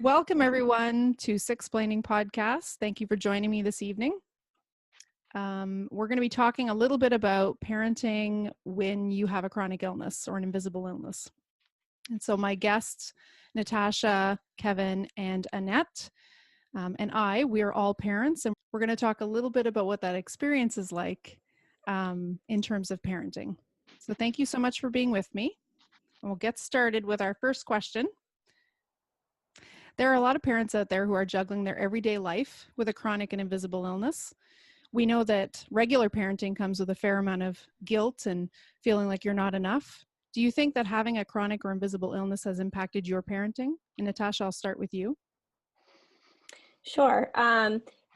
Welcome, everyone, to Sicksplaining Podcast. Thank you for joining me this evening. We're going to be talking a little bit about parenting when you have a chronic illness or an invisible illness. And so my guests, Natasha, Kevin, and Annette, we are all parents, and we're going to talk a little bit about what that experience is like in terms of parenting. So thank you so much for being with me. And we'll get started with our first question. There are a lot of parents out there who are juggling their everyday life with a chronic and invisible illness. We know that regular parenting comes with a fair amount of guilt and feeling like you're not enough. Do you think that having a chronic or invisible illness has impacted your parenting? And Natasha, I'll start with you. Sure.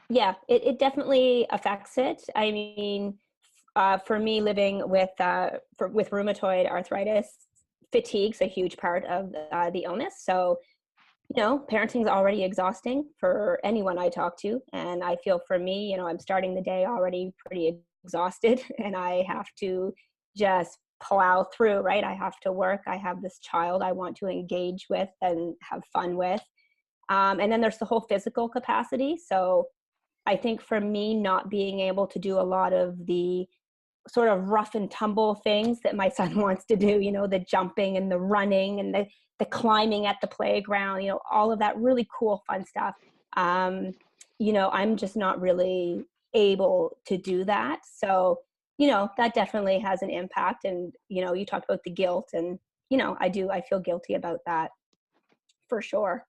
Yeah, it definitely affects it. I mean, for me, living with rheumatoid arthritis, fatigue's a huge part of the illness. So, parenting is already exhausting for anyone I talk to. And I feel for me, I'm starting the day already pretty exhausted and I have to just plow through, right? I have to work. I have this child I want to engage with and have fun with. And then there's the whole physical capacity. So I think for me, not being able to do a lot of the sort of rough and tumble things that my son wants to do, the jumping and the running and the climbing at the playground, all of that really cool, fun stuff. I'm just not really able to do that. So, that definitely has an impact. And, you talked about the guilt and, I feel guilty about that for sure.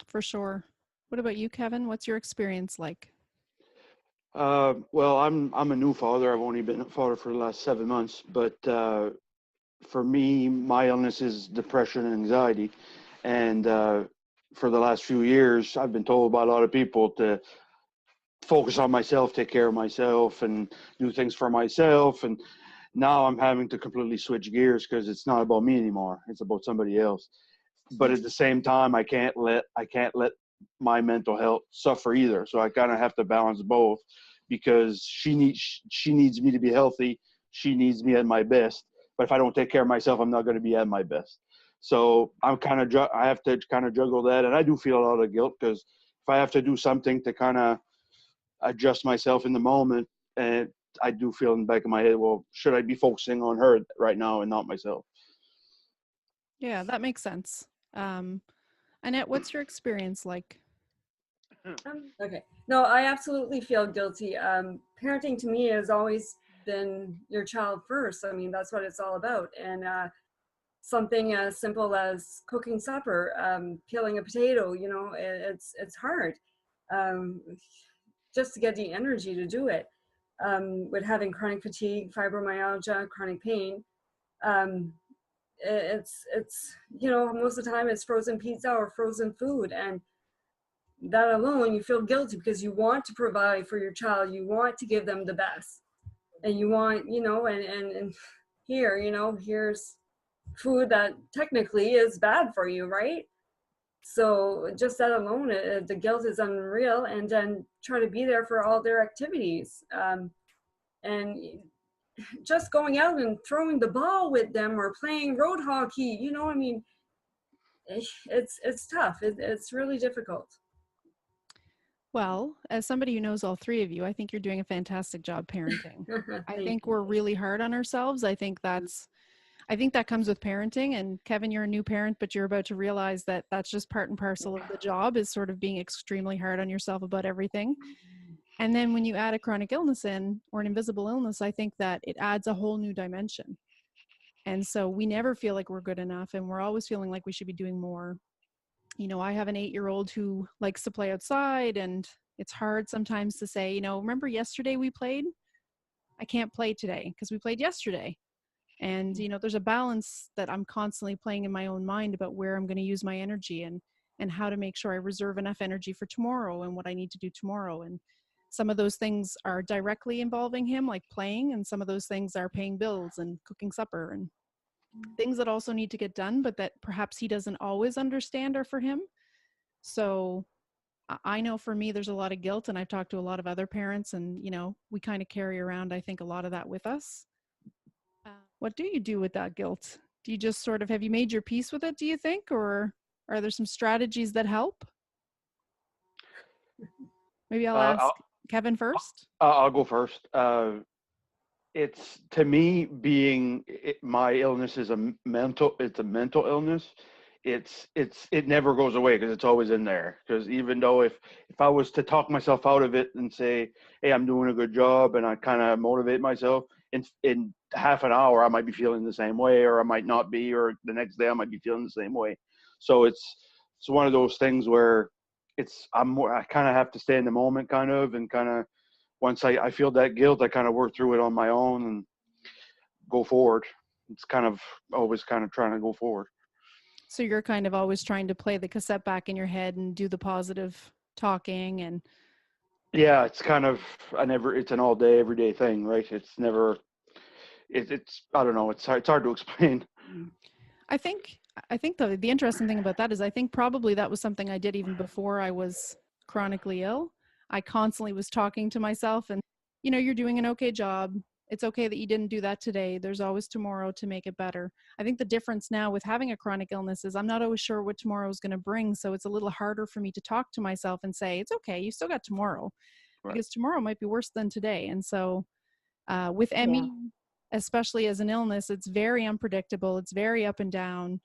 For sure. What about you, Kevin? What's your experience like? Well, I'm a new father. I've only been a father for the last 7 months, but for me, my illness is depression and anxiety. And for the last few years, I've been told by a lot of people to focus on myself, take care of myself, and do things for myself. And now I'm having to completely switch gears because it's not about me anymore. It's about somebody else. But at the same time, I can't let my mental health suffer either. So I kind of have to balance both because she needs me to be healthy. She needs me at my best. But if I don't take care of myself, I'm not going to be at my best. So I have to kind of juggle that. And I do feel a lot of guilt because if I have to do something to kind of adjust myself in the moment, and I do feel in the back of my head, well, should I be focusing on her right now and not myself? Yeah, that makes sense. Annette, what's your experience like? Okay. No, I absolutely feel guilty. Parenting to me has always been your child first. I mean, that's what it's all about. And something as simple as cooking supper, peeling a potato, it's hard just to get the energy to do it. With having chronic fatigue, fibromyalgia, chronic pain, it's most of the time it's frozen pizza or frozen food, and that alone, you feel guilty because you want to provide for your child, you want to give them the best, and you want, and here, here's food that technically is bad for you, right? So just that alone, the guilt is unreal. And then try to be there for all their activities, and just going out and throwing the ball with them or playing road hockey, it's tough. It's really difficult. Well, as somebody who knows all three of you, I think you're doing a fantastic job parenting. I think we're really hard on ourselves. I think that comes with parenting. And Kevin, you're a new parent, but you're about to realize that that's just part and parcel of the job, is sort of being extremely hard on yourself about everything. And then when you add a chronic illness in, or an invisible illness, I think that it adds a whole new dimension. And so we never feel like we're good enough, and we're always feeling like we should be doing more. I have an 8-year-old who likes to play outside, and it's hard sometimes to say, remember yesterday we played? I can't play today because we played yesterday. And, there's a balance that I'm constantly playing in my own mind about where I'm going to use my energy and how to make sure I reserve enough energy for tomorrow and what I need to do tomorrow. And some of those things are directly involving him, like playing, and some of those things are paying bills and cooking supper and things that also need to get done, but that perhaps he doesn't always understand are for him. So I know for me, there's a lot of guilt, and I've talked to a lot of other parents, and, we kind of carry around, I think, a lot of that with us. What do you do with that guilt? Do you just have you made your peace with it, do you think, or? Are there some strategies that help? Maybe I'll Uh, ask Kevin first. I'll go first. It's, to me, my illness is it's a mental illness. It never goes away because it's always in there. Because even though if I was to talk myself out of it and say, hey, I'm doing a good job, and I kind of motivate myself, in half an hour I might be feeling the same way, or I might not be, or the next day I might be feeling the same way. So it's one of those things where I kind of have to stay in the moment, kind of, and kind of, once I feel that guilt, I kind of work through it on my own and go forward. It's kind of always kind of trying to go forward. So you're kind of always trying to play the cassette back in your head and do the positive talking and. Yeah, it's kind of, it's an all day, everyday thing, right? It's never, it's, I don't know. It's hard to explain. I think the interesting thing about that is I think probably that was something I did even before I was chronically ill. I constantly was talking to myself and, you're doing an okay job. It's okay that you didn't do that today. There's always tomorrow to make it better. I think the difference now with having a chronic illness is I'm not always sure what tomorrow is going to bring. So it's a little harder for me to talk to myself and say, it's okay, you still got tomorrow, Right. Because tomorrow might be worse than today. And so with ME, especially as an illness, it's very unpredictable. It's very up and down.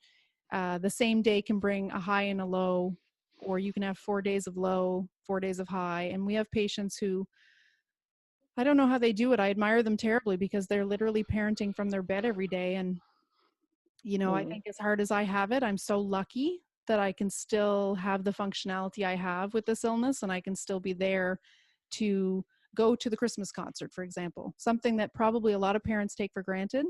The same day can bring a high and a low, or you can have 4 days of low, 4 days of high. And we have patients who, I don't know how they do it. I admire them terribly because they're literally parenting from their bed every day. And, I think as hard as I have it, I'm so lucky that I can still have the functionality I have with this illness, and I can still be there to go to the Christmas concert, for example, something that probably a lot of parents take for granted.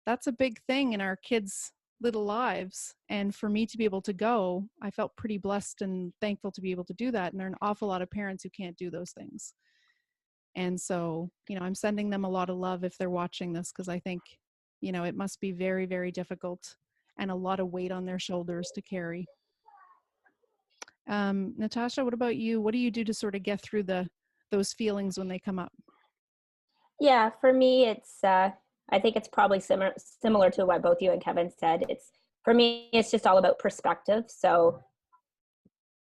That's a big thing in our kids' little lives. And for me to be able to go, I felt pretty blessed and thankful to be able to do that. And there are an awful lot of parents who can't do those things. And so, I'm sending them a lot of love if they're watching this, because I think, it must be very, very difficult and a lot of weight on their shoulders to carry. Natasha, what about you? What do you do to sort of get through those feelings when they come up? Yeah, for me, it's I think it's probably similar to what both you and Kevin said. For me, it's just all about perspective. So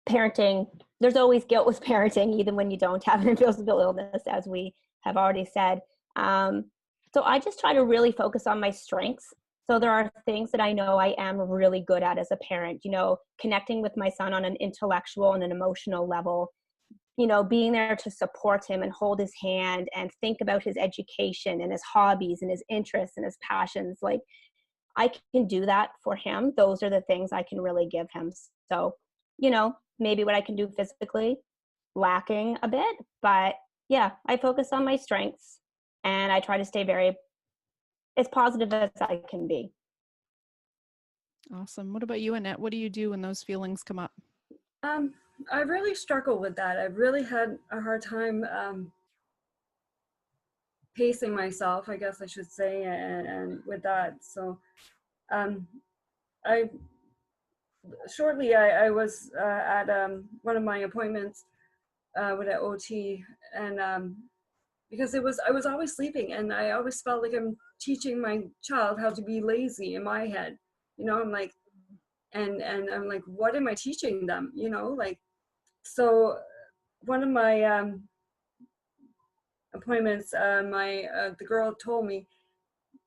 parenting, there's always guilt with parenting, even when you don't have an invisible illness, as we have already said. So I just try to really focus on my strengths. So there are things that I know I am really good at as a parent, connecting with my son on an intellectual and an emotional level, being there to support him and hold his hand and think about his education and his hobbies and his interests and his passions. Like, I can do that for him. Those are the things I can really give him. So, maybe what I can do physically, lacking a bit, but yeah, I focus on my strengths and I try to stay as positive as I can be. Awesome. What about you, Annette? What do you do when those feelings come up? I really struggle with that. I've really had a hard time pacing myself, I guess I should say, and with that. So I was at one of my appointments with an OT, and because I was always sleeping, and I always felt like I'm teaching my child how to be lazy in my head. I'm like, and I'm like, what am I teaching them? Like, so one of my appointments, the girl told me,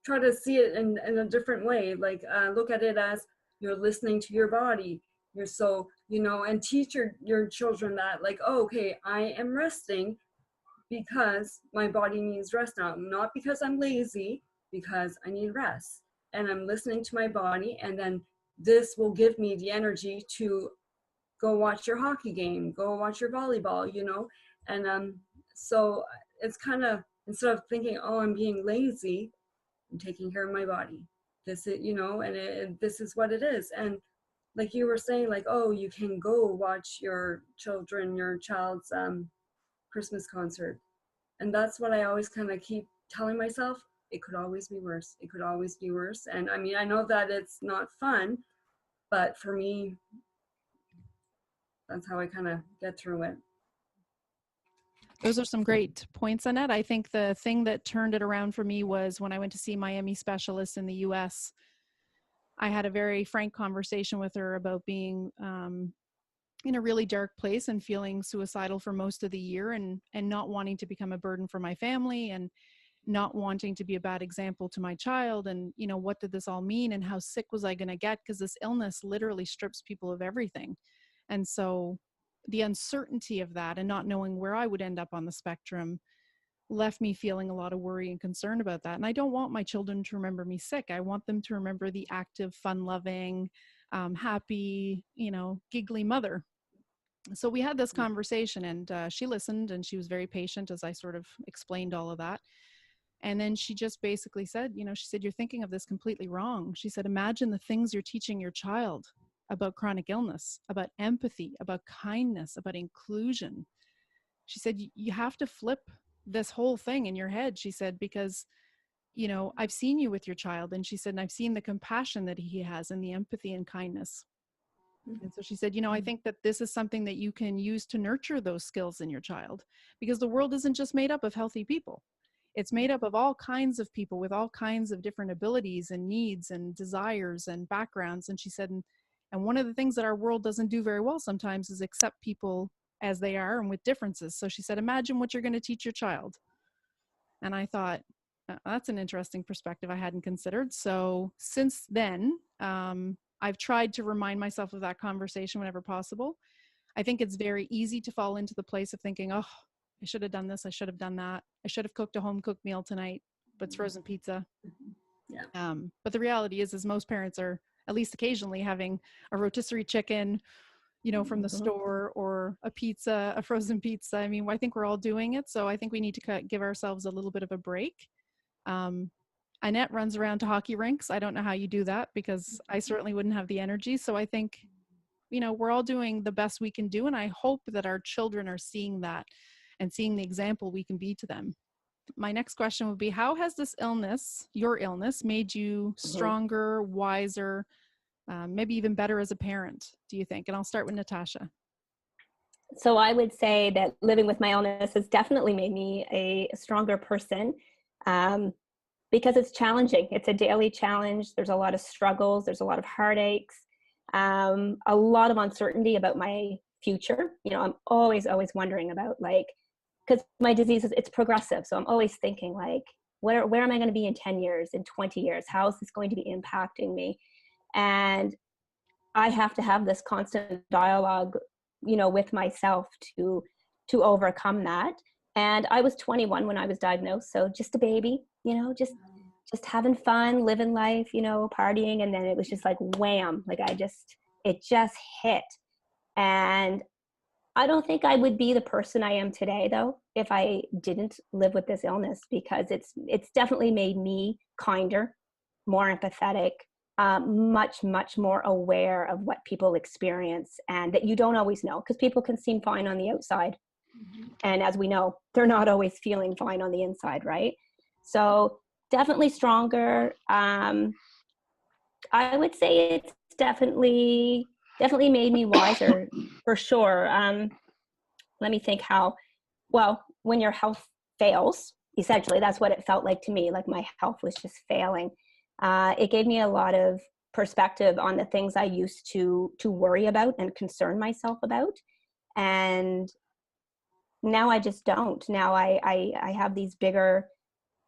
try to see it in a different way. Like, look at it as you're listening to your body. You're so, and teach your children that, like, oh, okay, I am resting because my body needs rest now, not because I'm lazy, because I need rest. And I'm listening to my body, and then this will give me the energy to go watch your hockey game, go watch your volleyball, and so it's kind of, instead of thinking, oh, I'm being lazy, I'm taking care of my body. This is, and this is what it is. And like you were saying, like, oh, you can go watch your child's Christmas concert. And that's what I always kind of keep telling myself. It could always be worse. It could always be worse. And I mean, I know that it's not fun, but for me, that's how I kind of get through it. Those are some great points, Annette. I think the thing that turned it around for me was when I went to see my ME specialist in the US. I had a very frank conversation with her about being in a really dark place and feeling suicidal for most of the year, and not wanting to become a burden for my family, and not wanting to be a bad example to my child. And, you know, what did this all mean, and how sick was I going to get? Because this illness literally strips people of everything. And so the uncertainty of that and not knowing where I would end up on the spectrum left me feeling a lot of worry and concern about that. And I don't want my children to remember me sick. I want them to remember the active, fun-loving, happy, you know, giggly mother. So we had this conversation, and she listened, and she was very patient as I sort of explained all of that. And then she just basically said, you know, she said, "You're thinking of this completely wrong." She said, "Imagine the things you're teaching your child about chronic illness, about empathy, about kindness, about inclusion." She said, "You have to flip this whole thing in your head." She said, "Because, you know, I've seen you with your child." And she said, "And I've seen the compassion that he has and the empathy and kindness." And so she said, "You know, I think that this is something that you can use to nurture those skills in your child, because the world isn't just made up of healthy people. It's made up of all kinds of people with all kinds of different abilities and needs and desires and backgrounds." And she said, and one of the things that our world doesn't do very well sometimes is accept people as they are and with differences. So she said, "Imagine what you're going to teach your child." And I thought, that's an interesting perspective I hadn't considered. So since then, I've tried to remind myself of that conversation whenever possible. I think it's very easy to fall into the place of thinking, "Oh, I should have done this. I should have done that. I should have cooked a home cooked meal tonight, but it's frozen pizza." Yeah. But the reality is most parents are at least occasionally having a rotisserie chicken, you know, from the store, or a pizza, a frozen pizza. I mean, I think we're all doing it. So I think we need to give ourselves a little bit of a break. Annette runs around to hockey rinks. I don't know how you do that, because I certainly wouldn't have the energy. So I think, you know, we're all doing the best we can do. And I hope that our children are seeing that and seeing the example we can be to them. My next question would be, how has this illness, your illness, made you stronger, wiser, maybe even better as a parent, do you think? And I'll start with Natasha. So I would say that living with my illness has definitely made me a stronger person, because it's challenging. It's a daily challenge. There's a lot of struggles. There's a lot of heartaches, a lot of uncertainty about my future. You know, I'm always wondering about, like, because my disease it's progressive. So I'm always thinking, like, where am I going to be in 10 years, in 20 years? How is this going to be impacting me? And I have to have this constant dialogue, you know, with myself to overcome that. And I was 21 when I was diagnosed, so just a baby, you know, just having fun, living life, you know, partying. And then it was just like wham, like it just hit. And I don't think I would be the person I am today, though, if I didn't live with this illness, because it's definitely made me kinder, more empathetic, much more aware of what people experience, and that you don't always know, because people can seem fine on the outside. And as we know, they're not always feeling fine on the inside, right? So definitely stronger. I would say it's definitely made me wiser, for sure. Let me think how. Well, when your health fails, essentially, that's what it felt like to me. Like my health was just failing. It gave me a lot of perspective on the things I used to worry about and concern myself about. And now I just don't. Now I have these bigger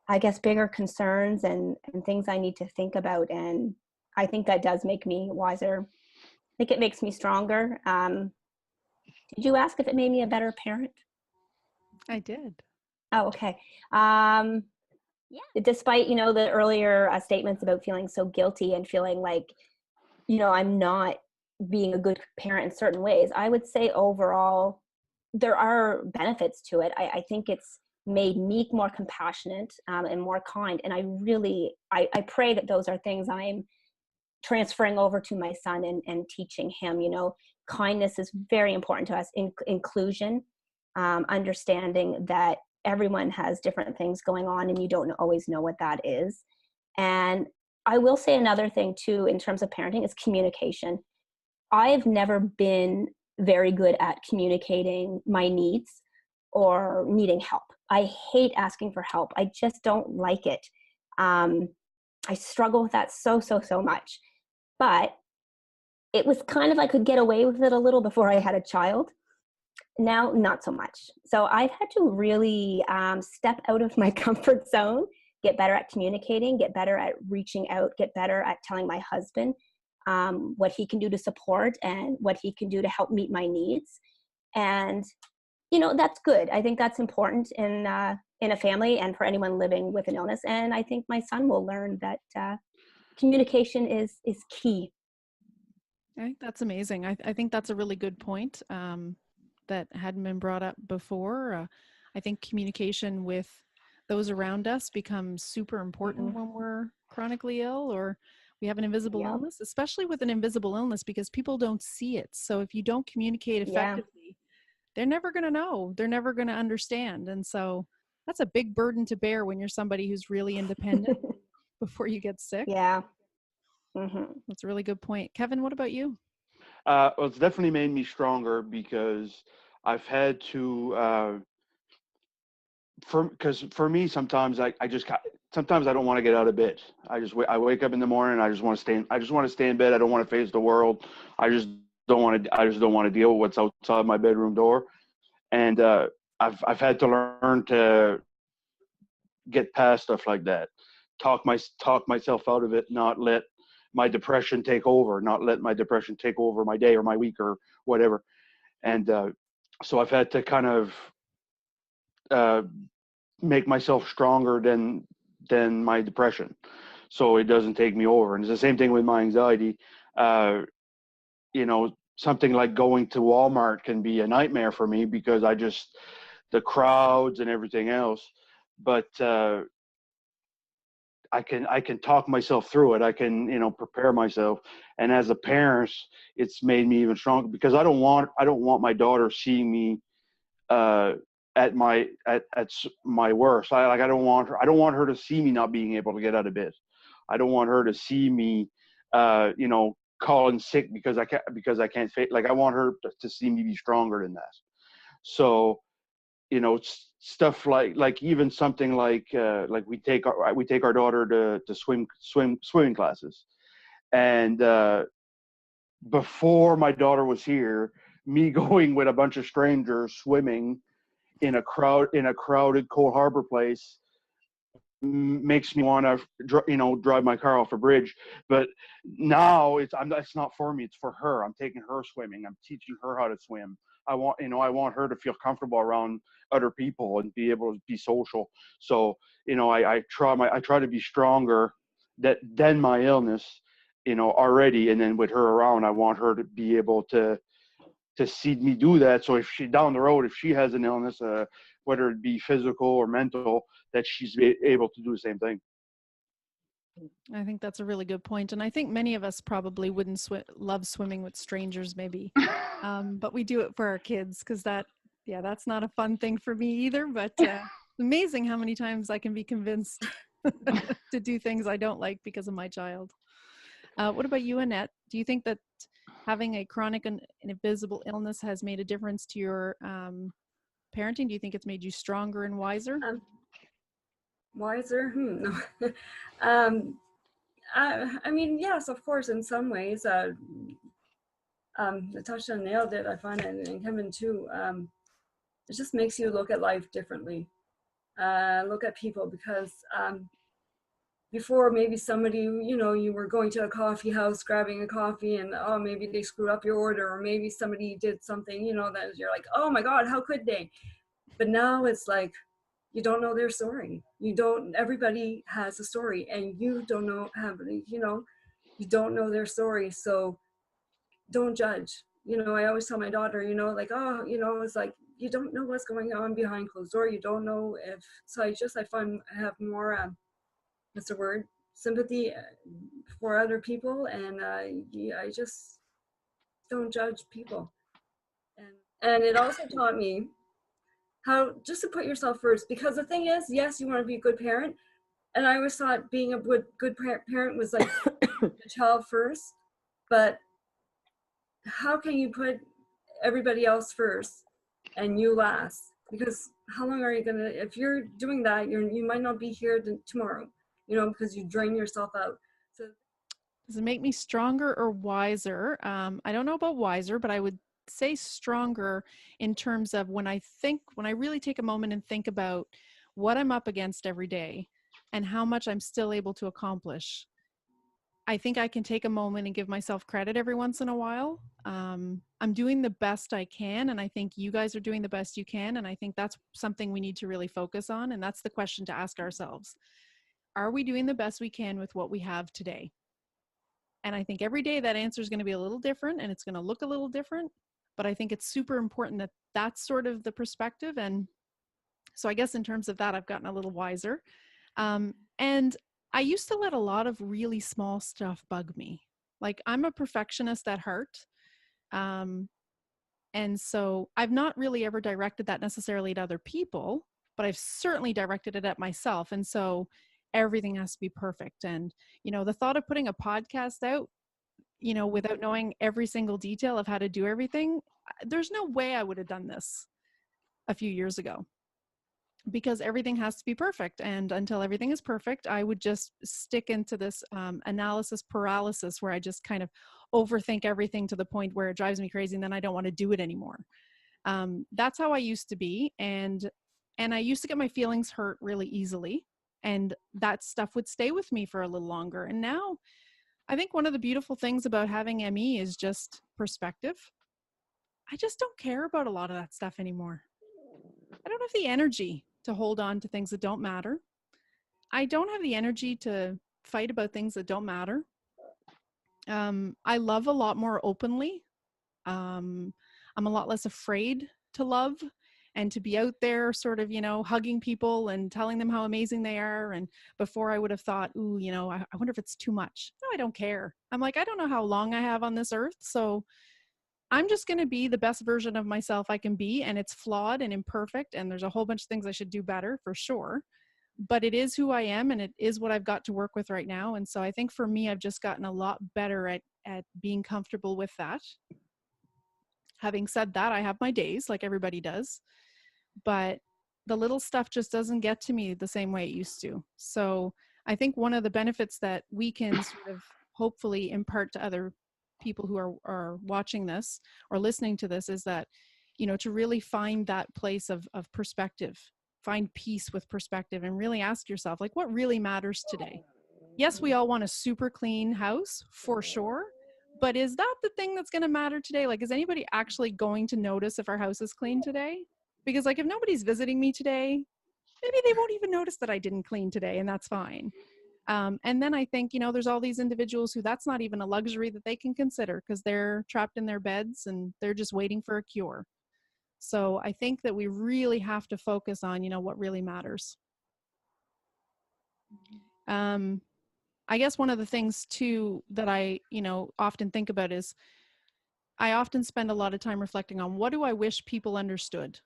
concerns and things I need to think about. And I think that does make me wiser. I think it makes me stronger. Did you ask if it made me a better parent? I did. Oh, okay. Yeah. Despite, you know, the earlier statements about feeling so guilty and feeling like, you know, I'm not being a good parent in certain ways, I would say overall there are benefits to it. I think it's made me more compassionate and more kind. And I pray that those are things I'm transferring over to my son and teaching him. You know, kindness is very important to us. Inclusion, understanding that everyone has different things going on and you don't always know what that is. And I will say another thing too, in terms of parenting, is communication. I've never been very good at communicating my needs or needing help. I hate asking for help. I just don't like it. I struggle with that so much. But it was kind of, I could get away with it a little before I had a child. Now, not so much. So I've had to really step out of my comfort zone, get better at communicating, get better at reaching out, get better at telling my husband what he can do to support and what he can do to help meet my needs. And, you know, that's good. I think that's important in a family and for anyone living with an illness. And I think my son will learn that communication is key. I think that's amazing. I think that's a really good point that hadn't been brought up before. I think communication with those around us becomes super important when we're chronically ill or we have an invisible illness, especially with an invisible illness, because people don't see it. So if you don't communicate effectively, they're never going to know. They're never going to understand. And so that's a big burden to bear when you're somebody who's really independent before you get sick. Yeah. That's a really good point. Kevin, what about you? Well, it's definitely made me stronger because I've had to, because for me, sometimes sometimes I don't want to get out of bed. I wake up in the morning. I just want to stay in bed. I don't want to face the world. I just don't want to deal with what's outside my bedroom door. And I've had to learn to get past stuff like that. Talk myself out of it. Not let my depression take over. Not let my depression take over my day or my week or whatever. And so I've had to kind of make myself stronger than my depression, so it doesn't take me over. And it's the same thing with my anxiety. You know, something like going to Walmart can be a nightmare for me because the crowds and everything else. But I can talk myself through it. I can, prepare myself. And as a parent, it's made me even stronger because I don't want my daughter seeing me at my worst. I don't want her to see me not being able to get out of bed. I don't want her to see me calling sick because I can't like I want her to see me be stronger than that. So stuff like even something like we take our daughter to swimming classes. And before my daughter was here, me going with a bunch of strangers swimming in a crowded Cold Harbor place makes me want to drive my car off a bridge. But now it's not for me, it's for her. I'm taking her swimming. I'm teaching her how to swim. I want her to feel comfortable around other people and be able to be social. So I try to be stronger than my illness already. And then with her around, I want her to be able to see me do that. So if she down the road, if she has an illness, whether it be physical or mental, that she's able to do the same thing. I think that's a really good point. And I think many of us probably wouldn't love swimming with strangers maybe, but we do it for our kids because that's not a fun thing for me either. But amazing how many times I can be convinced to do things I don't like because of my child. What about you, Annette? Do you think that having a chronic and invisible illness has made a difference to your parenting? Do you think it's made you stronger and wiser? Wiser? No. I mean, yes, of course, in some ways. Natasha nailed it, I find, and Kevin too. It just makes you look at life differently, look at people, because before maybe somebody, you were going to a coffee house, grabbing a coffee, and maybe they screwed up your order, or maybe somebody did something, that you're like, oh my God, how could they? But now it's like, you don't know their story. Everybody has a story, and you don't know, you don't know their story. So don't judge. I always tell my daughter, it's like, you don't know what's going on behind closed door. You don't know I have more, what's the word? Sympathy for other people. And I just don't judge people. And it also taught me how just to put yourself first, because the thing is, yes, you want to be a good parent. And I always thought being a good parent was like the child first, but how can you put everybody else first and you last? Because how long are you gonna, if you're doing that, you might not be here tomorrow, because you drain yourself out. So Does it make me stronger or wiser? I don't know about wiser, but I would say stronger in terms of when I really take a moment and think about what I'm up against every day and how much I'm still able to accomplish. I think I can take a moment and give myself credit every once in a while. I'm doing the best I can, and I think you guys are doing the best you can. And I think that's something we need to really focus on. And that's the question to ask ourselves. Are we doing the best we can with what we have today? And I think every day that answer is going to be a little different and it's going to look a little different. But I think it's super important that that's sort of the perspective. And so I guess in terms of that, I've gotten a little wiser. And I used to let a lot of really small stuff bug me. Like, I'm a perfectionist at heart. And so I've not really ever directed that necessarily at other people, but I've certainly directed it at myself. And so everything has to be perfect. And, the thought of putting a podcast out, without knowing every single detail of how to do everything, there's no way I would have done this a few years ago, because everything has to be perfect. And until everything is perfect, I would just stick into this analysis paralysis where I just kind of overthink everything to the point where it drives me crazy and then I don't want to do it anymore. That's how I used to be. And I used to get my feelings hurt really easily. And that stuff would stay with me for a little longer. And now I think one of the beautiful things about having ME is just perspective. I just don't care about a lot of that stuff anymore. I don't have the energy to hold on to things that don't matter. I don't have the energy to fight about things that don't matter. I love a lot more openly. I'm a lot less afraid to love and to be out there sort of, hugging people and telling them how amazing they are. And before I would have thought, ooh, I wonder if it's too much. No, I don't care. I'm like, I don't know how long I have on this earth. So I'm just going to be the best version of myself I can be. And it's flawed and imperfect. And there's a whole bunch of things I should do better for sure. But it is who I am. And it is what I've got to work with right now. And so I think for me, I've just gotten a lot better at being comfortable with that. Having said that, I have my days like everybody does. But the little stuff just doesn't get to me the same way it used to. So I think one of the benefits that we can sort of hopefully impart to other people who are watching this or listening to this is that, to really find that place of perspective, find peace with perspective, and really ask yourself, like, what really matters today? Yes, we all want a super clean house for sure. But is that the thing that's going to matter today? Like, is anybody actually going to notice if our house is clean today? Because like, if nobody's visiting me today, maybe they won't even notice that I didn't clean today, and that's fine. And then I think, there's all these individuals who that's not even a luxury that they can consider because they're trapped in their beds and they're just waiting for a cure. So I think that we really have to focus on, what really matters. I guess one of the things too that I, often think about is I often spend a lot of time reflecting on what do I wish people understood?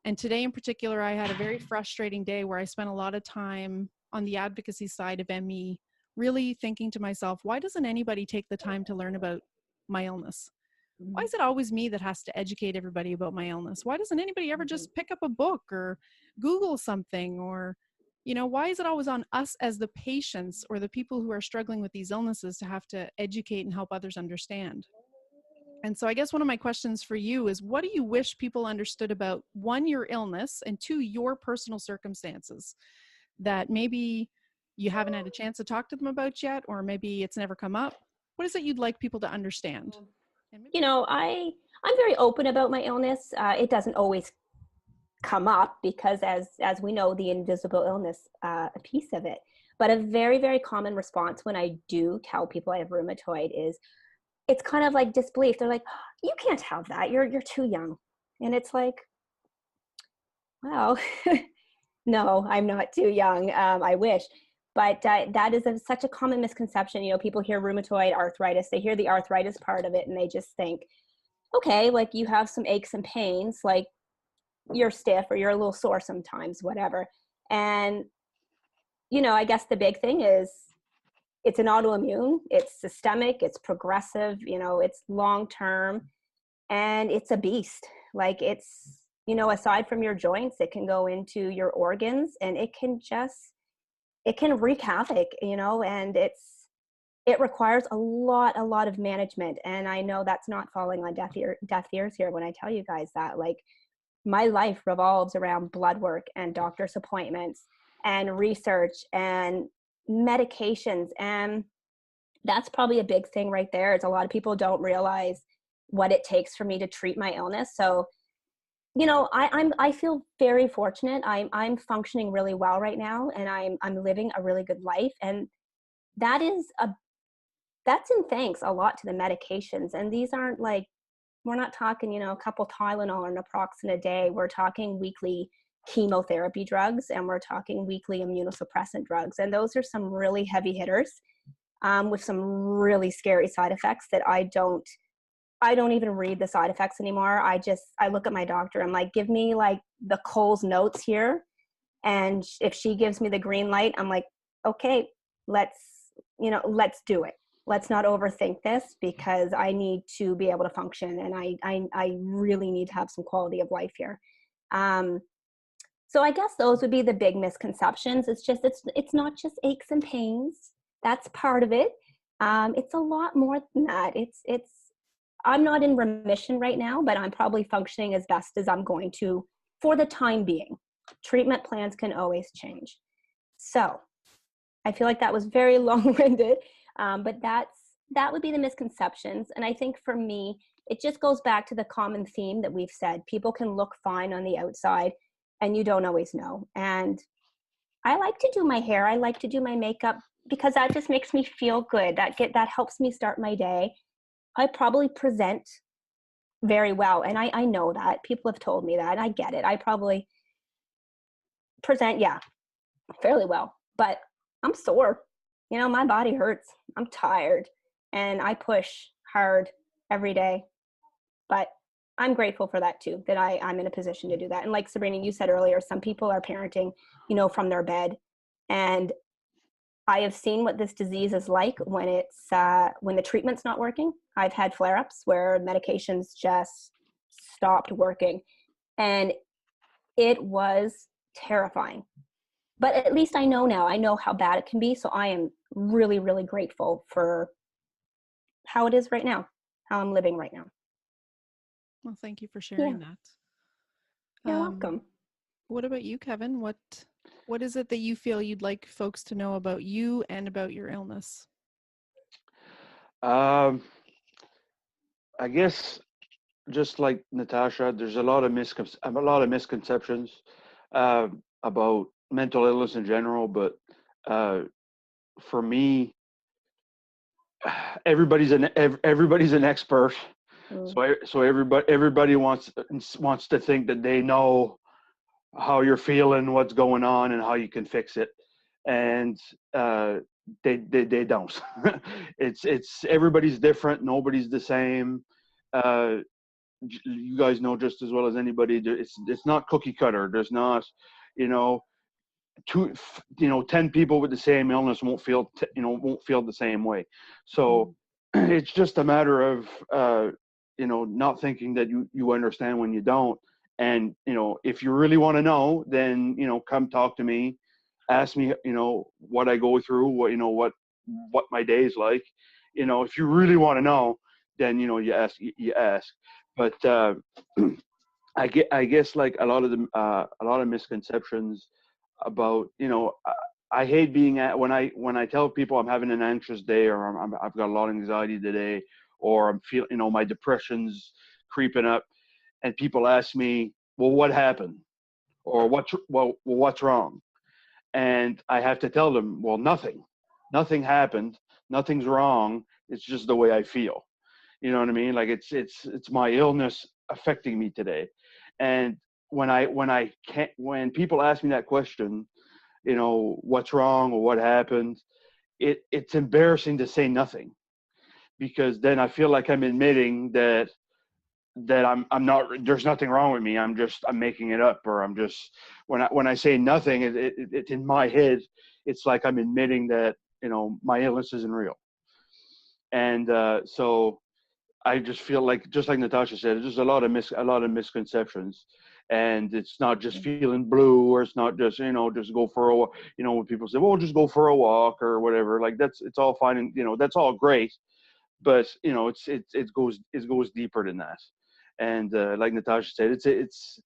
And today in particular, I had a very frustrating day where I spent a lot of time on the advocacy side of ME, really thinking to myself, why doesn't anybody take the time to learn about my illness? Why is it always me that has to educate everybody about my illness? Why doesn't anybody ever just pick up a book or Google something? Or, why is it always on us as the patients or the people who are struggling with these illnesses to have to educate and help others understand? And so I guess one of my questions for you is, what do you wish people understood about, one, your illness, and two, your personal circumstances that maybe you haven't had a chance to talk to them about yet, or maybe it's never come up? What is it you'd like people to understand? I'm very open about my illness. It doesn't always come up because as we know, the invisible illness, a piece of it. But a very, very common response when I do tell people I have rheumatoid is, it's kind of like disbelief. They're like, you can't have that. You're too young. And it's like, well, no, I'm not too young. I wish. But that is such a common misconception. People hear rheumatoid arthritis. They hear the arthritis part of it and they just think, okay, like you have some aches and pains, like you're stiff or you're a little sore sometimes, whatever. And, I guess the big thing is, it's an autoimmune, it's systemic, it's progressive, it's long-term, and it's a beast. Like it's, aside from your joints, it can go into your organs and it can wreak havoc, and it requires a lot of management. And I know that's not falling on deaf ears here when I tell you guys that, like, my life revolves around blood work and doctor's appointments and research and medications. And that's probably a big thing right there, is a lot of people don't realize what it takes for me to treat my illness. So, you know, I feel very fortunate. I'm functioning really well right now, and I'm living a really good life. And that's in thanks a lot to the medications. And these aren't like, we're not talking, you know, a couple Tylenol or naproxen a day. We're talking weekly chemotherapy drugs, and we're talking weekly immunosuppressant drugs. And those are some really heavy hitters, with some really scary side effects that I don't even read the side effects anymore. I look at my doctor. I'm like, give me like the Coles notes here. And if she gives me the green light, I'm like, okay, let's do it. Let's not overthink this, because I need to be able to function, and I really need to have some quality of life here. So I guess those would be the big misconceptions. It's not just aches and pains. That's part of it. It's a lot more than that. I'm not in remission right now, but I'm probably functioning as best as I'm going to for the time being. Treatment plans can always change. So I feel like that was very long-winded, but that would be the misconceptions. And I think for me, it just goes back to the common theme that we've said. People can look fine on the outside, and you don't always know. And I like to do my hair. I like to do my makeup, because that just makes me feel good. That helps me start my day. I probably present very well, and I know that. People have told me that. I get it. I probably present, yeah, fairly well. But I'm sore. You know, my body hurts. I'm tired, and I push hard every day. But I'm grateful for that too, that I'm in a position to do that. And like Sabrina, you said earlier, some people are parenting, you know, from their bed. And I have seen what this disease is like when when the treatment's not working. I've had flare-ups where medications just stopped working, and it was terrifying. But at least I know now. I know how bad it can be. So I am really, really grateful for how it is right now, how I'm living right now. Well, thank you for sharing that. You're welcome. What about you, Kevin? What is it that you feel you'd like folks to know about you and about your illness? I guess, just like Natasha, there's a lot of misconceptions about mental illness in general. But for me, everybody's an expert. So everybody wants to think that they know how you're feeling, what's going on, and how you can fix it. And they don't. It's everybody's different. Nobody's the same. You guys know just as well as anybody. It's not cookie cutter. There's not, 10 people with the same illness won't feel the same way. So it's just a matter of not thinking that you understand when you don't. And if you really want to know, then come talk to me, ask me what I go through, what my day is like. If you really want to know, then you ask. But I guess like a lot of misconceptions about I hate being when I tell people I'm having an anxious day, or I've got a lot of anxiety today, or I'm feeling my depression's creeping up, and people ask me, well, what happened, or what's wrong, and I have to tell them, well, nothing happened, nothing's wrong, it's just the way I feel. You know what I mean? Like it's my illness affecting me today. And when people ask me that question, what's wrong or what happened, it's embarrassing to say nothing, because then I feel like I'm admitting that I'm not, there's nothing wrong with me. I'm making it up, or I'm just, when I say nothing, it's in my head, it's like I'm admitting that, my illness isn't real. And so I just feel like, just like Natasha said, there's just a lot of misconceptions. and it's not just feeling blue, or it's not just, just go for a walk. When people say, well, just go for a walk or whatever, like it's all fine, and that's all great, but it goes deeper than that. And like Natasha said, it's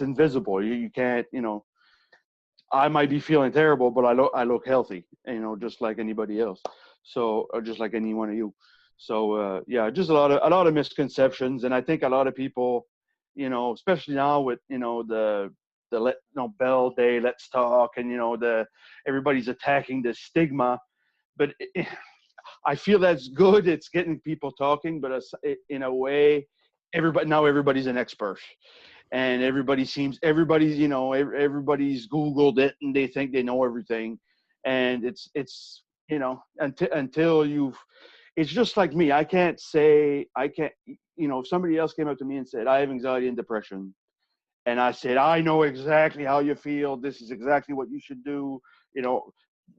invisible. You can't, I might be feeling terrible, but I look healthy, just like anybody else. So, or just like any one of you. So yeah, just a lot of misconceptions, and I think a lot of people, especially now with Bell Day, Let's Talk, and everybody's attacking the stigma, but I feel that's good. It's getting people talking, but in a way, everybody's an expert, and everybody's Googled it, and they think they know everything, and it's until you've. It's just like me. I can't. If somebody else came up to me and said, I have anxiety and depression, and I said, I know exactly how you feel. This is exactly what you should do,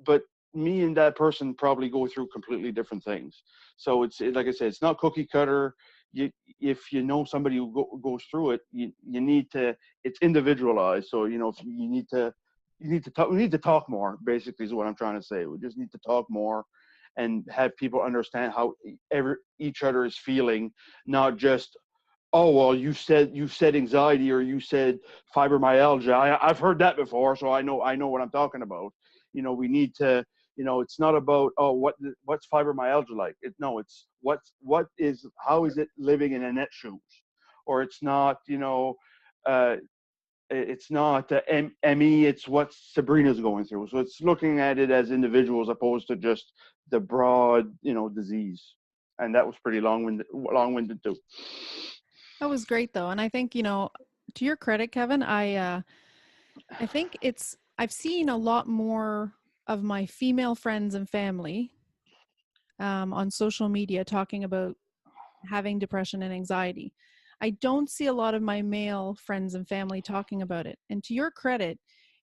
but me and that person probably go through completely different things. So like I said, it's not cookie cutter. If you know somebody who goes through it, you need to, it's individualized. So, if you need to talk, we need to talk more, basically is what I'm trying to say. We just need to talk more and have people understand how each other is feeling, not just, oh, well, you said anxiety, or you said fibromyalgia. I've heard that before, so I know what I'm talking about. We need to, it's not about, oh, what's fibromyalgia like. It's how is it living in Annette's shoes, or it's not, it's not ME. It's what Sabrina's going through. So it's looking at it as individuals, opposed to just the broad, disease. And that was pretty long-winded too. That was great though. And I think, to your credit, Kevin, I think I've seen a lot more of my female friends and family on social media talking about having depression and anxiety. I don't see a lot of my male friends and family talking about it. And to your credit,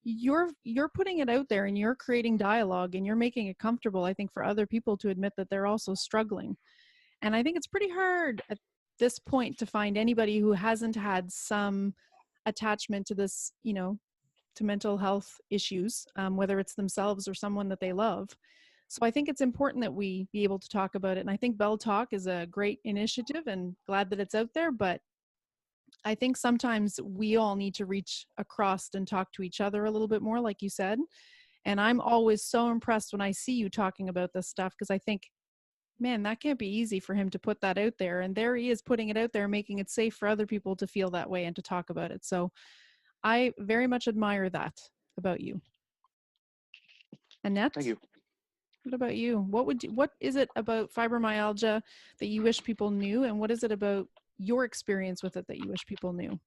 you're putting it out there, and you're creating dialogue, and you're making it comfortable, I think, for other people to admit that they're also struggling. And I think it's pretty hard at this point to find anybody who hasn't had some attachment to this, to mental health issues, whether it's themselves or someone that they love. So I think it's important that we be able to talk about it. And I think Bell Talk is a great initiative, and glad that it's out there. But I think sometimes we all need to reach across and talk to each other a little bit more, like you said. And I'm always so impressed when I see you talking about this stuff, because I think, man, that can't be easy for him to put that out there. And there he is putting it out there, making it safe for other people to feel that way and to talk about it. So I very much admire that about you. Annette? Thank you. What about you? What is it about fibromyalgia that you wish people knew? And what is it about your experience with it that you wish people knew?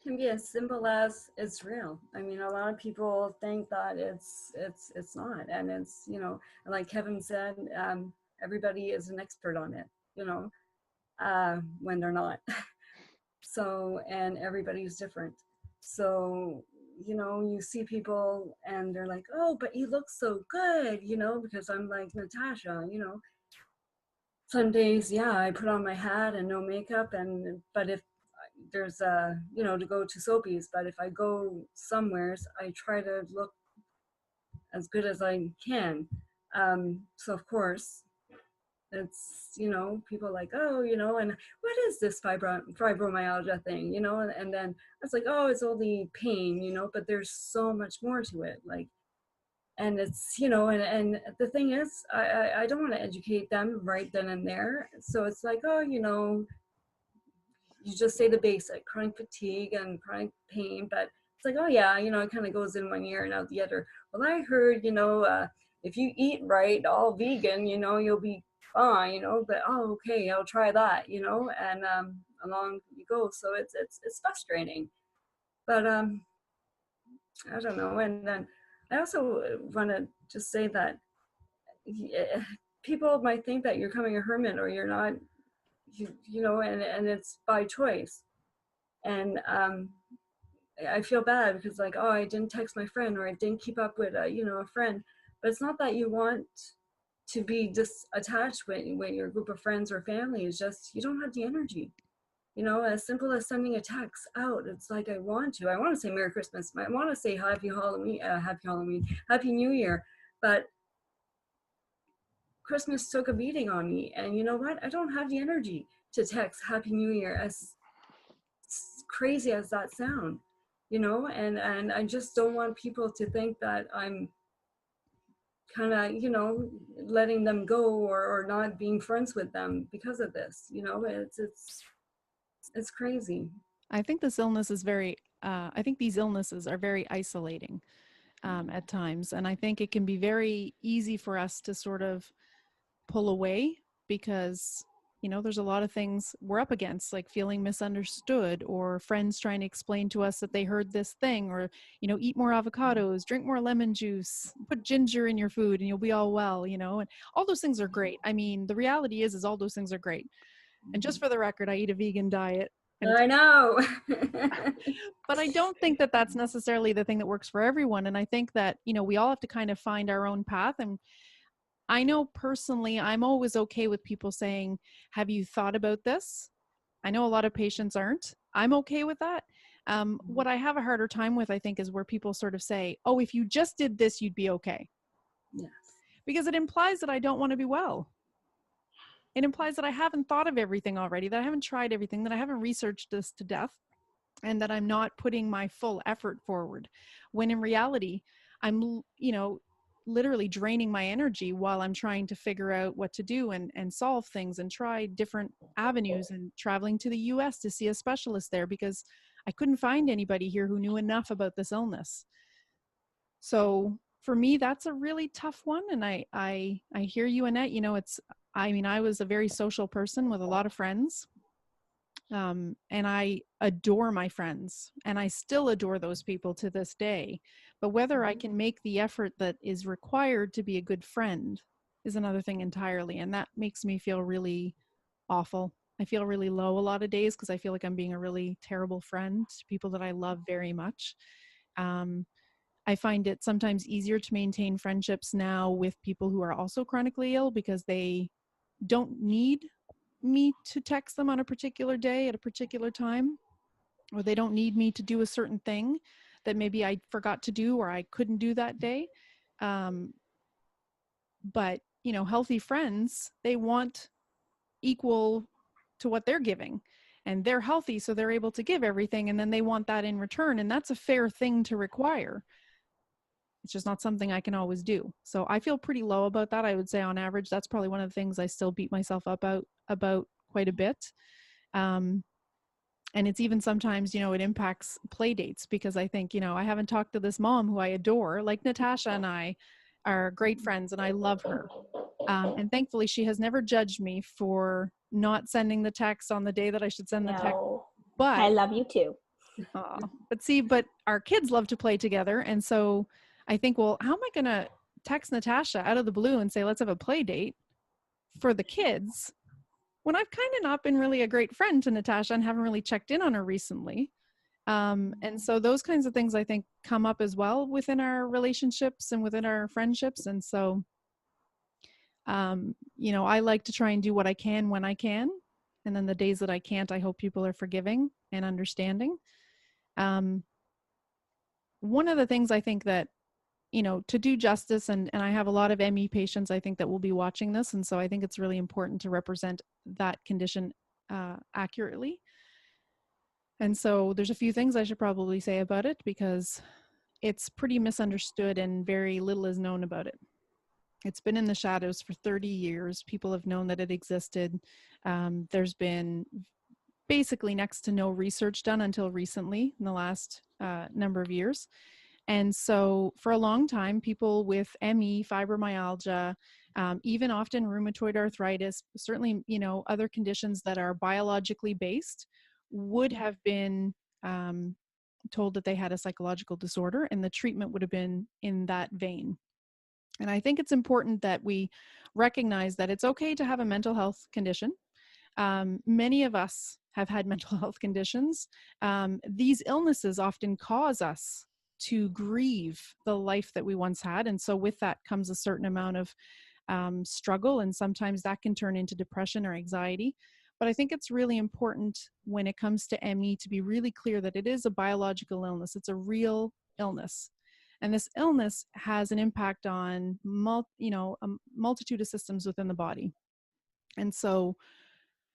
Can be as simple as it's real. I mean, a lot of people think that it's not, and it's, and like Kevin said, everybody is an expert on it, when they're not. So, and everybody's different. So, you see people and they're like, oh, but you look so good, because I'm like Natasha, some days, yeah, I put on my hat and no makeup, but if there's to go to Soapy's, but if I go somewheres, I try to look as good as I can. So of course, it's, people like, oh, and what is this fibromyalgia thing, and then it's like, oh, it's only pain, but there's so much more to it, like, and it's, and the thing is, I don't want to educate them right then and there. So it's like, oh, you just say the basic, chronic fatigue and chronic pain, but it's like, oh yeah, it kind of goes in one ear and out the other. Well, I heard, if you eat right, all vegan, you'll be fine, but oh, okay, I'll try that, and along you go. So it's frustrating, but I don't know. And then I also want to just say that people might think that you're becoming a hermit, or you're not, and it's by choice. And I feel bad because, like, oh, I didn't text my friend, or I didn't keep up with a friend. But it's not that you want to be disattached with your group of friends or family. It's just you don't have the energy. You know, as simple as sending a text out. It's like I want to say Merry Christmas. I want to say Happy Halloween, Happy New Year. But Christmas took a beating on me. And you know what? I don't have the energy to text Happy New Year, as crazy as that sound, you know, and I just don't want people to think that I'm kind of, you know, letting them go or not being friends with them because of this, you know. It's crazy. I think this illness is very, I think these illnesses are very isolating at times. And I think it can be very easy for us to sort of pull away because, you know, there's a lot of things we're up against, like feeling misunderstood or friends trying to explain to us that they heard this thing, or, you know, eat more avocados, drink more lemon juice, put ginger in your food and you'll be all well, you know, and all those things are great. I mean, the reality is all those things are great. And just for the record, I eat a vegan diet. I know. But I don't think that that's necessarily the thing that works for everyone. And I think that, you know, we all have to kind of find our own path. And I know personally, I'm always okay with people saying, have you thought about this? I know a lot of patients aren't. I'm okay with that. What I have a harder time with, I think, is where people sort of say, oh, if you just did this, you'd be okay. Yes. Because it implies that I don't want to be well. It implies that I haven't thought of everything already, that I haven't tried everything, that I haven't researched this to death, and that I'm not putting my full effort forward. When in reality, I'm, you know, literally draining my energy while I'm trying to figure out what to do and solve things and try different avenues, and traveling to the US to see a specialist there because I couldn't find anybody here who knew enough about this illness. So for me, that's a really tough one. And I hear you, Annette. You know, I mean, I was a very social person with a lot of friends. And I adore my friends, and I still adore those people to this day. But whether I can make the effort that is required to be a good friend is another thing entirely. And that makes me feel really awful. I feel really low a lot of days because I feel like I'm being a really terrible friend to people that I love very much. I find it sometimes easier to maintain friendships now with people who are also chronically ill because they don't need me to text them on a particular day at a particular time, or they don't need me to do a certain thing that maybe I forgot to do or I couldn't do that day. But, you know, healthy friends, they want equal to what they're giving, and they're healthy, so they're able to give everything, and then they want that in return. And that's a fair thing to require. It's just not something I can always do. So I feel pretty low about that. I would say on average, that's probably one of the things I still beat myself up about quite a bit. And it's even sometimes, you know, it impacts play dates because I think, you know, I haven't talked to this mom who I adore, like Natasha and I are great friends and I love her. And thankfully she has never judged me for not sending the text on the day that I should send the text. But I love you too. But our kids love to play together. And so I think, well, how am I going to text Natasha out of the blue and say, let's have a play date for the kids when I've kind of not been really a great friend to Natasha and haven't really checked in on her recently. And so those kinds of things I think come up as well within our relationships and within our friendships. And so, you know, I like to try and do what I can when I can. And then the days that I can't, I hope people are forgiving and understanding. One of the things I think that, you know, to do justice, and I have a lot of ME patients, I think, that will be watching this. And so I think it's really important to represent that condition accurately. And so there's a few things I should probably say about it because it's pretty misunderstood and very little is known about it. It's been in the shadows for 30 years. People have known that it existed. There's been basically next to no research done until recently in the last number of years. And so for a long time, people with ME, fibromyalgia, even often rheumatoid arthritis, certainly, you know, other conditions that are biologically based would have been told that they had a psychological disorder, and the treatment would have been in that vein. And I think it's important that we recognize that it's okay to have a mental health condition. Many of us have had mental health conditions. These illnesses often cause us to grieve the life that we once had. And so with that comes a certain amount of struggle. And sometimes that can turn into depression or anxiety. But I think it's really important when it comes to ME to be really clear that it is a biological illness. It's a real illness. And this illness has an impact on a multitude of systems within the body. And so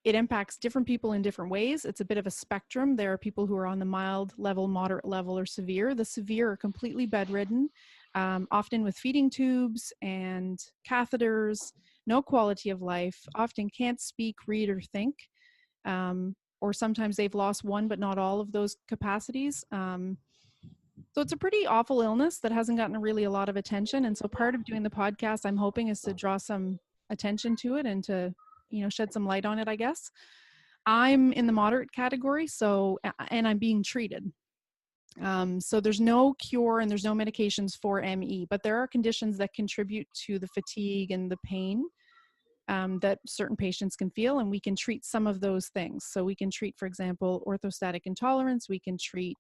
it impacts different people in different ways. It's a bit of a spectrum. There are people who are on the mild level, moderate level, or severe. The severe are completely bedridden, often with feeding tubes and catheters, no quality of life, often can't speak, read, or think. Or sometimes they've lost one, but not all of those capacities. So it's a pretty awful illness that hasn't gotten really a lot of attention. And so part of doing the podcast, I'm hoping, is to draw some attention to it and to, shed some light on it, I guess. I'm in the moderate category, and I'm being treated. So there's no cure and there's no medications for ME, but there are conditions that contribute to the fatigue and the pain that certain patients can feel, and we can treat some of those things. So we can treat, for example, orthostatic intolerance. We can treat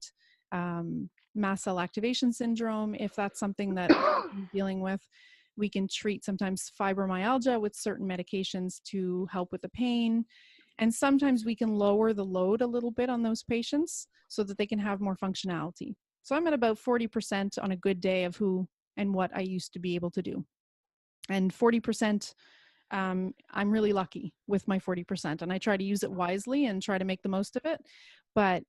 mast cell activation syndrome, if that's something that you're dealing with. We can treat sometimes fibromyalgia with certain medications to help with the pain. And sometimes we can lower the load a little bit on those patients so that they can have more functionality. So I'm at about 40% on a good day of who and what I used to be able to do. And 40%, I'm really lucky with my 40%, and I try to use it wisely and try to make the most of it. But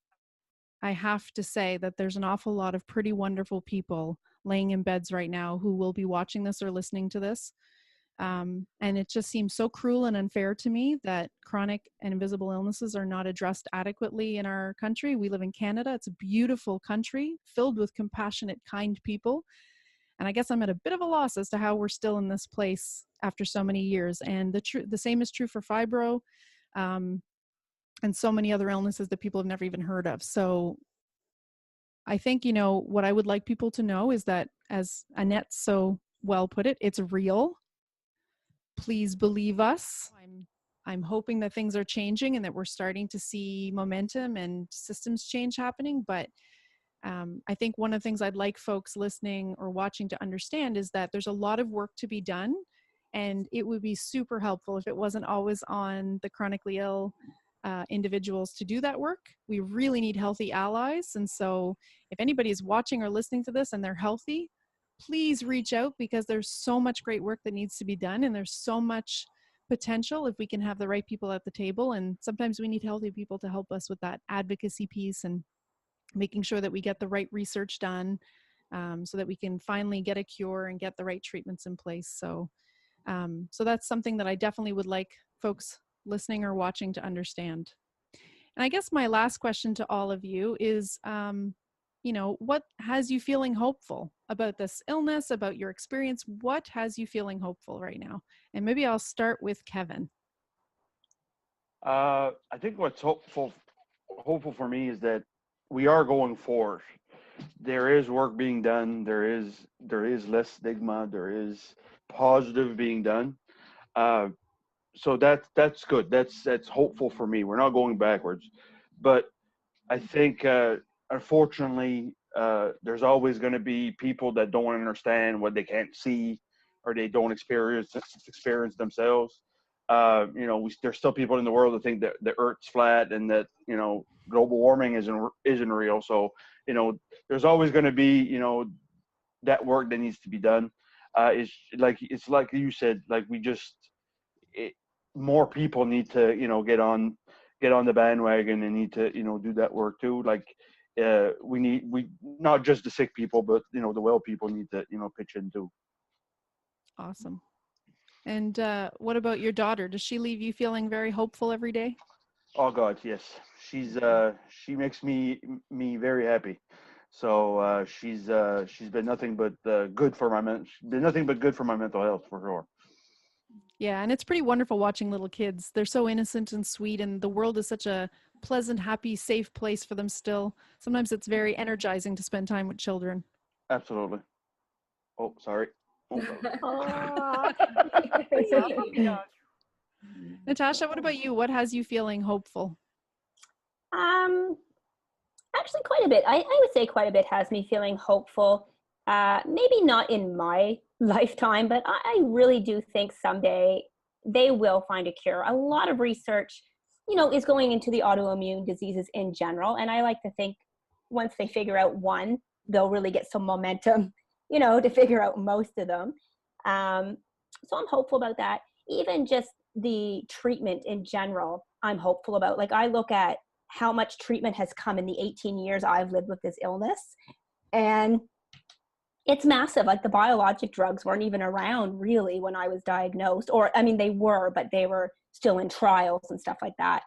I have to say that there's an awful lot of pretty wonderful people laying in beds right now who will be watching this or listening to this. And it just seems so cruel and unfair to me that chronic and invisible illnesses are not addressed adequately in our country. We live in Canada. It's a beautiful country filled with compassionate, kind people. And I guess I'm at a bit of a loss as to how we're still in this place after so many years. And the same is true for fibro, and so many other illnesses that people have never even heard of. So I think, what I would like people to know is that, as Annette so well put it, it's real. Please believe us. I'm hoping that things are changing and that we're starting to see momentum and systems change happening. But I think one of the things I'd like folks listening or watching to understand is that there's a lot of work to be done, and it would be super helpful if it wasn't always on the chronically ill individuals to do that work. We really need healthy allies. And so if anybody is watching or listening to this and they're healthy, please reach out, because there's so much great work that needs to be done, and there's so much potential if we can have the right people at the table. And sometimes we need healthy people to help us with that advocacy piece and making sure that we get the right research done, so that we can finally get a cure and get the right treatments in place. So that's something that I definitely would like folks listening or watching to understand. And I guess my last question to all of you is, what has you feeling hopeful about this illness, about your experience? What has you feeling hopeful right now? And maybe I'll start with Kevin. I think what's hopeful for me is that we are going forward. There is work being done. There is less stigma. There is positive being done. So that's good. That's hopeful for me. We're not going backwards, but I think unfortunately there's always going to be people that don't understand what they can't see, or they don't experience themselves. There's still people in the world that think that the Earth's flat and that global warming isn't real. So there's always going to be that work that needs to be done. It's like you said, like more people need to get on the bandwagon and need to do that work too. Like we not just the sick people, but the well people need to pitch in too. Awesome. And what about your daughter? Does she leave you feeling very hopeful every day? Oh God, yes. She makes me very happy. So she's been nothing but good for my mental health, for sure. Yeah, and it's pretty wonderful watching little kids. They're so innocent and sweet, and the world is such a pleasant, happy, safe place for them still. Sometimes it's very energizing to spend time with children. Absolutely. Oh, sorry. Natasha, what about you? What has you feeling hopeful? Actually quite a bit. I would say quite a bit has me feeling hopeful. Maybe not in my lifetime, but I really do think someday they will find a cure. A lot of research, is going into the autoimmune diseases in general. And I like to think once they figure out one, they'll really get some momentum, to figure out most of them. So I'm hopeful about that. Even just the treatment in general, I'm hopeful about. Like, I look at how much treatment has come in the 18 years I've lived with this illness, and it's massive. Like, the biologic drugs weren't even around really when I was diagnosed, or I mean, they were, but they were still in trials and stuff like that.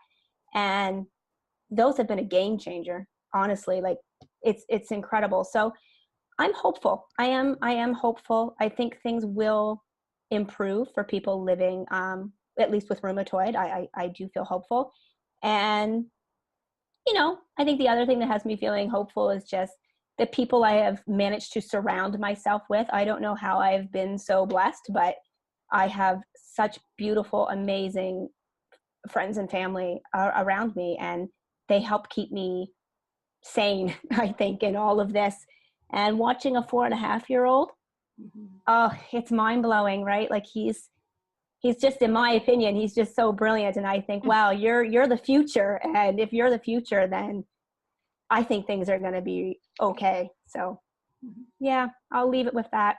And those have been a game changer, honestly. Like, it's incredible. So I'm hopeful. I am hopeful. I think things will improve for people living, at least with rheumatoid. I do feel hopeful. And, I think the other thing that has me feeling hopeful is just the people I have managed to surround myself with. I don't know how I've been so blessed, but I have such beautiful, amazing friends and family around me, and they help keep me sane, I think, in all of this. And watching a 4.5-year-old, oh, it's mind-blowing, right? Like, he's just, in my opinion, he's just so brilliant. And I think, wow, you're the future. And if you're the future, then I think things are going to be okay. So yeah, I'll leave it with that.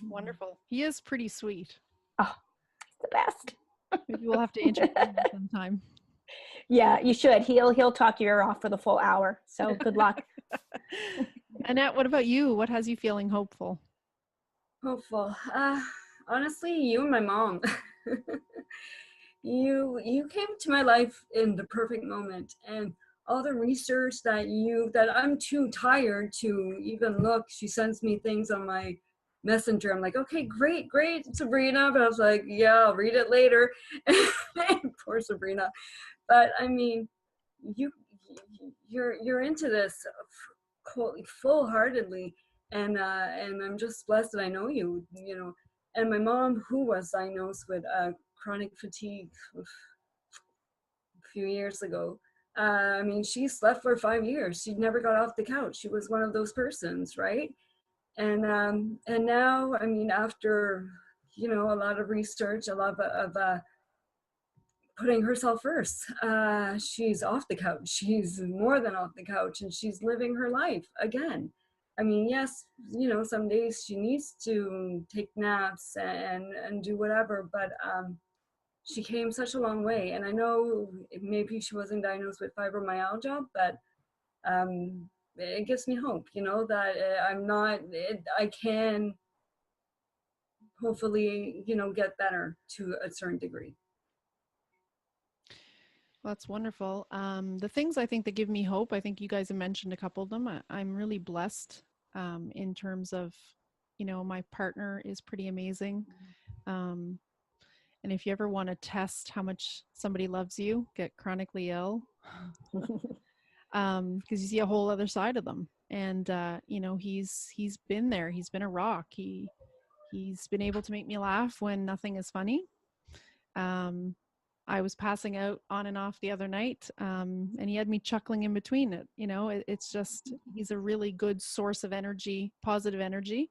Wonderful. He is pretty sweet. Oh, it's the best. Maybe we'll have to interview him sometime. Yeah, you should. He'll talk your ear off for the full hour. So good luck. Annette, what about you? What has you feeling hopeful? Hopeful. Honestly, you and my mom. You came to my life in the perfect moment, and all the research that I'm too tired to even look. She sends me things on my messenger. I'm like, okay, great, Sabrina. But I was like, yeah, I'll read it later. Poor Sabrina. But I mean, you're into this full-heartedly, and I'm just blessed that I know you. And my mom, who was diagnosed with chronic fatigue a few years ago. I mean, she slept for 5 years. She never got off the couch. She was one of those persons, right? And now, I mean, after a lot of research, a lot of putting herself first, she's off the couch. She's more than off the couch, and she's living her life again. I mean, yes, some days she needs to take naps and do whatever, but she came such a long way. And I know maybe she wasn't diagnosed with fibromyalgia, but it gives me hope, that I can hopefully, get better to a certain degree. That's wonderful. The things I think that give me hope, I think you guys have mentioned a couple of them. I'm really blessed in terms of, my partner is pretty amazing. And if you ever want to test how much somebody loves you, get chronically ill, because you see a whole other side of them. And, he's been there. He's been a rock. He's been able to make me laugh when nothing is funny. I was passing out on and off the other night, and he had me chuckling in between it. It's just, he's a really good source of energy, positive energy.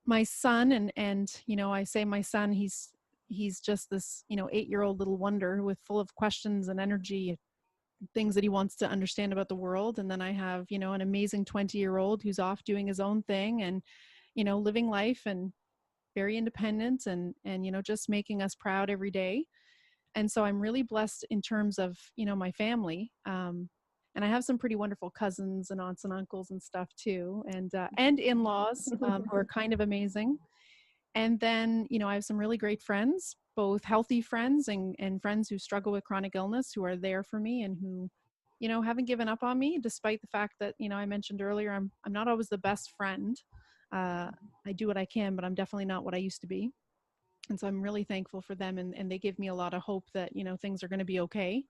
My son, and I say my son, he's just this 8-year-old little wonder with full of questions and energy, things that he wants to understand about the world. And then I have an amazing 20-year-old who's off doing his own thing and living life and very independent and just making us proud every day. And so I'm really blessed in terms of my family. And I have some pretty wonderful cousins and aunts and uncles and stuff too, and in-laws who are kind of amazing. And then, I have some really great friends, both healthy friends and friends who struggle with chronic illness, who are there for me and who, haven't given up on me, despite the fact that, I mentioned earlier, I'm not always the best friend. I do what I can, but I'm definitely not what I used to be. And so I'm really thankful for them, and they give me a lot of hope that, things are going to be okay.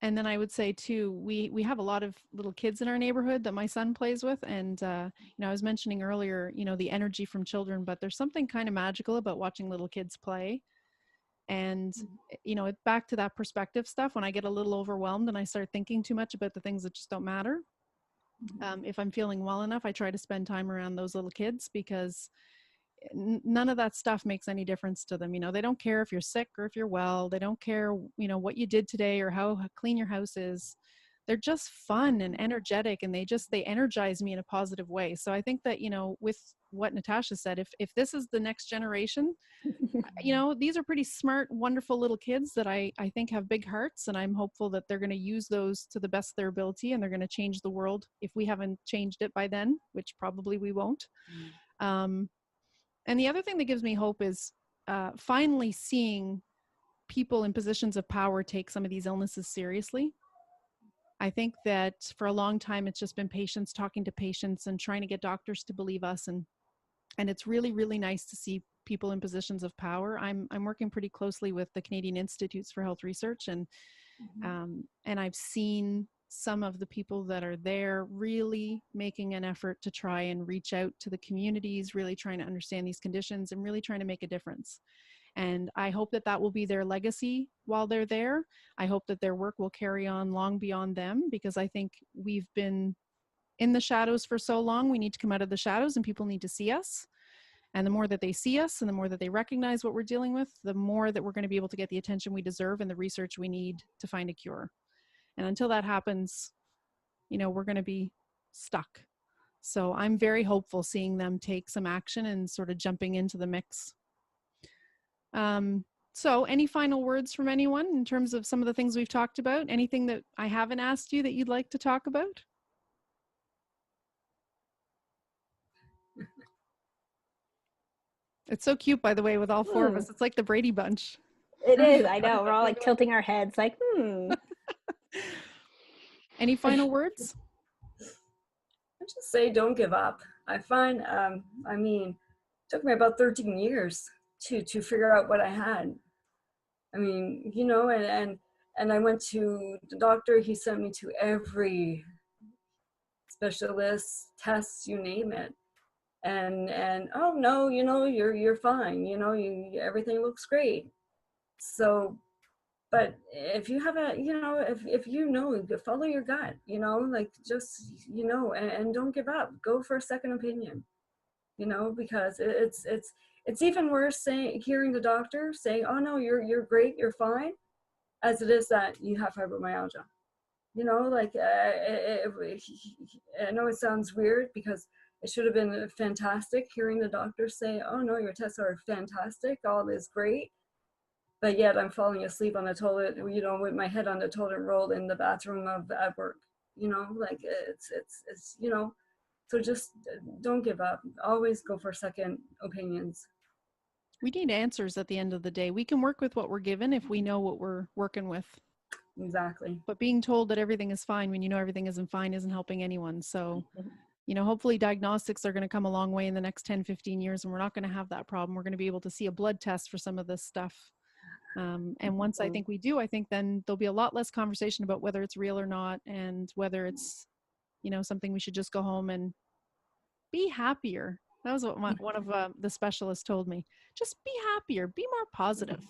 And then I would say too, we have a lot of little kids in our neighborhood that my son plays with. And, I was mentioning earlier, the energy from children, but there's something kind of magical about watching little kids play. And, it's back to that perspective stuff. When I get a little overwhelmed and I start thinking too much about the things that just don't matter. If I'm feeling well enough, I try to spend time around those little kids, because none of that stuff makes any difference to them. They don't care if you're sick or if you're well. They don't care, what you did today or how clean your house is. They're just fun and energetic, and they energize me in a positive way. So I think that, with what Natasha said, if this is the next generation, these are pretty smart, wonderful little kids that I think have big hearts, and I'm hopeful that they're going to use those to the best of their ability, and they're going to change the world if we haven't changed it by then, which probably we won't. And the other thing that gives me hope is finally seeing people in positions of power take some of these illnesses seriously. I think that for a long time, it's just been patients talking to patients and trying to get doctors to believe us. And it's really, really nice to see people in positions of power. I'm working pretty closely with the Canadian Institutes for Health Research, and I've seen some of the people that are there really making an effort to try and reach out to the communities, really trying to understand these conditions and really trying to make a difference. And I hope that will be their legacy while they're there. I hope that their work will carry on long beyond them, because I think we've been in the shadows for so long. We need to come out of the shadows, and people need to see us. And the more that they see us and the more that they recognize what we're dealing with, the more that we're going to be able to get the attention we deserve and the research we need to find a cure. And until that happens, we're going to be stuck. So I'm very hopeful seeing them take some action and sort of jumping into the mix. So any final words from anyone in terms of some of the things we've talked about? Anything that I haven't asked you that you'd like to talk about? It's so cute, by the way, with all four of us. It's like the Brady Bunch. It is. I know. We're all like tilting our heads like, Any final words? I just say don't give up. I find, it took me about 13 years to figure out what I had. And I went to the doctor. He sent me to every specialist, tests, you name it. And oh no, you're fine. Everything looks great. So, but if you have if follow your gut, and don't give up. Go for a second opinion. Because it's even worse hearing the doctor say, oh no, you're great, you're fine, as it is that you have fibromyalgia. I know it sounds weird, because it should have been fantastic hearing the doctor say, oh no, your tests are fantastic, all is great. But yet I'm falling asleep on the toilet, with my head on the toilet rolled in the bathroom at work. So just don't give up. Always go for second opinions. We need answers at the end of the day. We can work with what we're given if we know what we're working with. Exactly. But being told that everything is fine when everything isn't fine isn't helping anyone. So, hopefully diagnostics are going to come a long way in the next 10, 15 years, and we're not going to have that problem. We're going to be able to see a blood test for some of this stuff. And once I think we do, I think then there'll be a lot less conversation about whether it's real or not, and whether it's, something we should just go home and be happier. That was what one of the specialists told me. Just be happier, be more positive.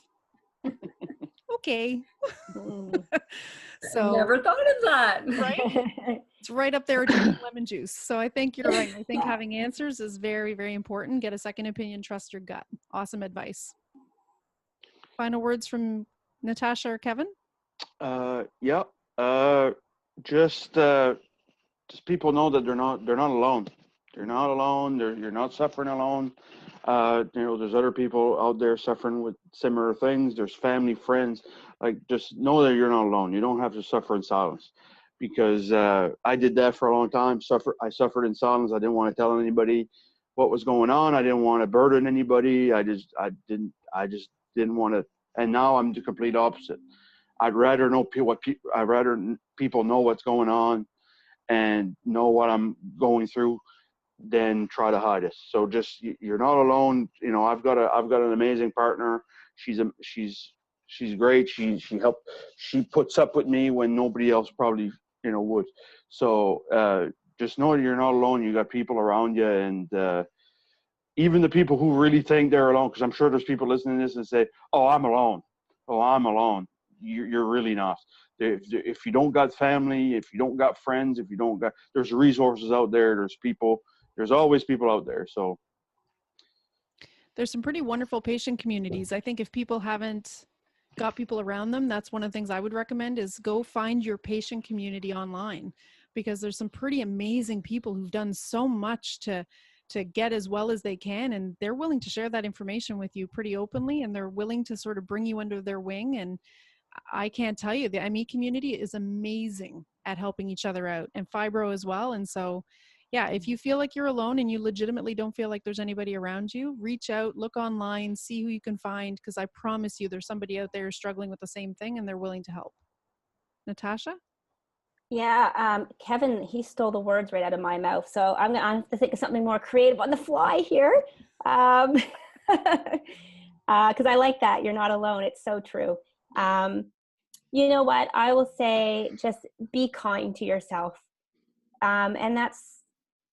Okay. So never thought of that. Right? It's right up there with lemon juice. So I think you're right. I think having answers is very, very important. Get a second opinion, trust your gut. Awesome advice. Final words from Natasha or Kevin? Just people know that they're not alone. They're not alone. You're not suffering alone. There's other people out there suffering with similar things. There's family, friends. Just know that you're not alone. You don't have to suffer in silence, because I did that for a long time. I suffered in silence. I didn't want to tell anybody what was going on. I didn't want to burden anybody. I just didn't want to. And now I'm the complete opposite. I'd rather know people know what's going on and know what I'm going through than try to hide it. So just, you're not alone. I've got an amazing partner. She's great. She puts up with me when nobody else probably would. So just know you're not alone. You got people around you, and even the people who really think they're alone, because I'm sure there's people listening to this and say, oh, I'm alone. You're really not. If you don't got family, if you don't got friends, there's resources out there. There's always people out there. So There's some pretty wonderful patient communities. I think if people haven't got people around them, that's one of the things I would recommend is go find your patient community online, because there's some pretty amazing people who've done so much to get as well as they can, and they're willing to share that information with you pretty openly, and they're willing to sort of bring you under their wing. And I can't tell you, the ME community is amazing at helping each other out, and fibro as well. And so, yeah, if you feel like you're alone and you legitimately don't feel like there's anybody around you, reach out, look online, see who you can find, because I promise you there's somebody out there struggling with the same thing and they're willing to help. Natasha? Yeah, Kevin, he stole the words right out of my mouth. So I'm going to have to think of something more creative on the fly here. Because I like that. You're not alone. It's so true. You know what? I will say just be kind to yourself. And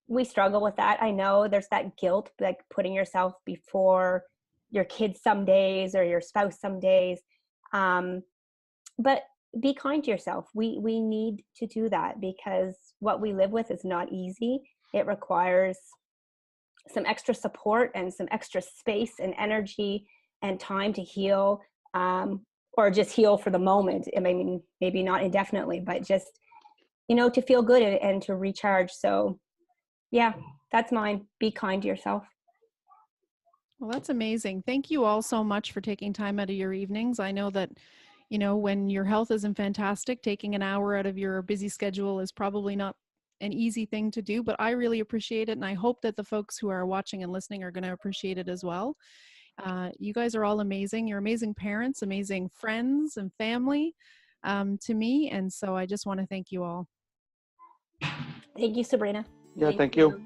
we struggle with that. I know there's that guilt, like putting yourself before your kids some days or your spouse some days. But be kind to yourself. We need to do that, because what we live with is not easy. It requires some extra support and some extra space and energy and time to heal, or just heal for the moment. I mean, maybe not indefinitely, but just, to feel good and to recharge. So yeah, that's mine. Be kind to yourself. Well, that's amazing. Thank you all so much for taking time out of your evenings. I know that, when your health isn't fantastic, taking an hour out of your busy schedule is probably not an easy thing to do, but I really appreciate it. And I hope that the folks who are watching and listening are going to appreciate it as well. You guys are all amazing. You're amazing parents, amazing friends and family to me. And so I just want to thank you all. Thank you, Sabrina. Yeah, thank you.